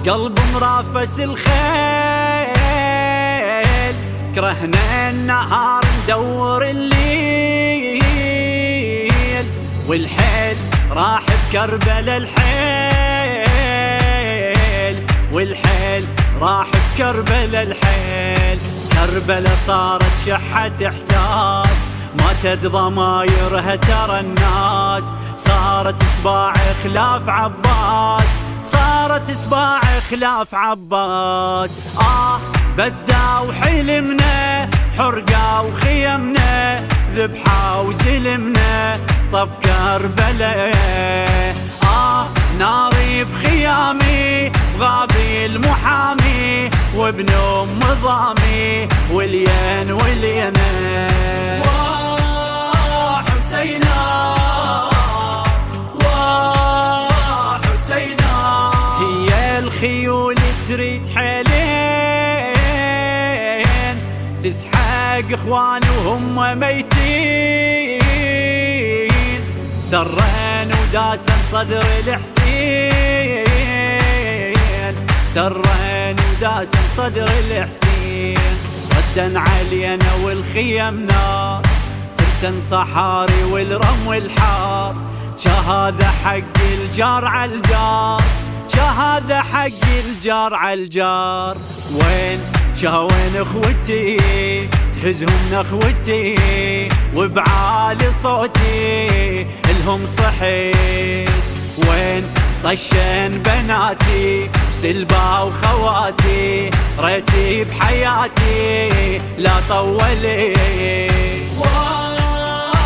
قلب مرافس الخيل، كرهنا النهار ندور الليل، والحيل راح بكربلا الحيل، والحيل راح بكربلا الحيل. كربلا صارت شحة إحساس، ماتت ضمايرها ترى الناس، صارت سباع خلاف عباس، صارت سباع خلاف عباس. بداو حلمنا، حرقاو خيمنا، ذبحا وزلمنا، طف كربلا. ناري بخيامي، غابي المحامي، وابن ام ضامي، والين والينا. وحسينا وحسينا، هي الخيول تريد حيلين، تسحق اخوان وهم ميتين، ثرين وداسن صدر الحسين، ثرين وداسن صدر الحسين. ردا علينا والخيم نار، ترسن صحاري والرم والحار، هذا حق الجار عالجار، هذا حق الجار عالجار. وين وين اخوتي، تهزهم نخوتي، وبعالي صوتي الهم صحيت. وين طشين بناتي، سلبا وخواتي، ريتي بحياتي لا طولي.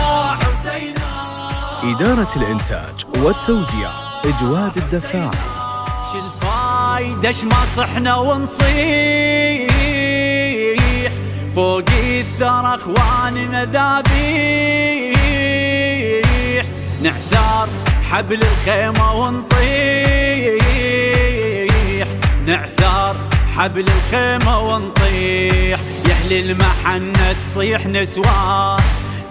وحسينا. إدارة الإنتاج والتوزيع إجواد الدفاعي. شالفايدة ما صحنا ونصيح، فوق الثرى اخواننا ذابيح، نعثار حبل الخيمة ونطيح، نعثار حبل الخيمة ونطيح. يهل المحنة تصيح نسوان،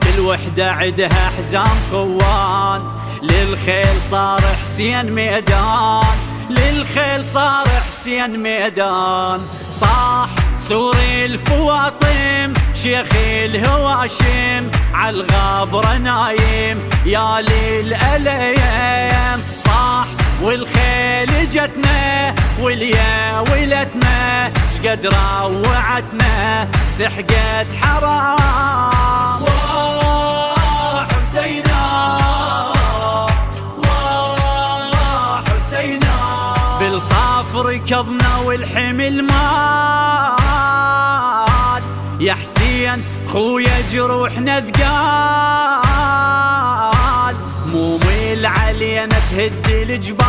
كل وحدة عدها حزام خوان، للخيل صار حسين ميدان، للخيل صار حسين ميدان. طاح سوري الفواطم، شيخ الهواشم، عالغابرة نايم يا ليل الايام. طاح والخيل جتنا، واليا ولتنا، شقد روعتنا سحقت حرام. وحسينا وحسينا، بالطاف ركضنا والحمل مات، يا حسين خويا جروحنا ثقال، مو ميل علينا تهد الجبال،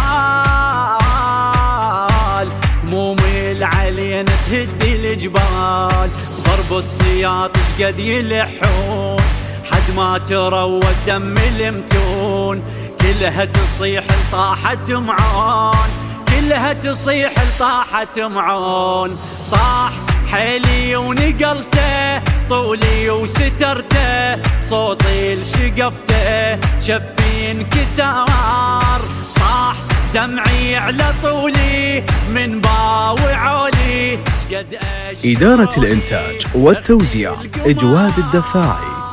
مو ميل علينا تهد الجبال. ضرب السياط شقد يلحون، حد ما تروى الدم المتون، كلها تصيح لطاحت معون، كلها تصيح لطاحت معون. طاح حيلي ونقلته، طولي وسترته، صوتي لشقفته، شفي انكسار. طاح دمعي على طولي، من باوعولي شقد إدارة الإنتاج والتوزيع إجواد الدفاعي.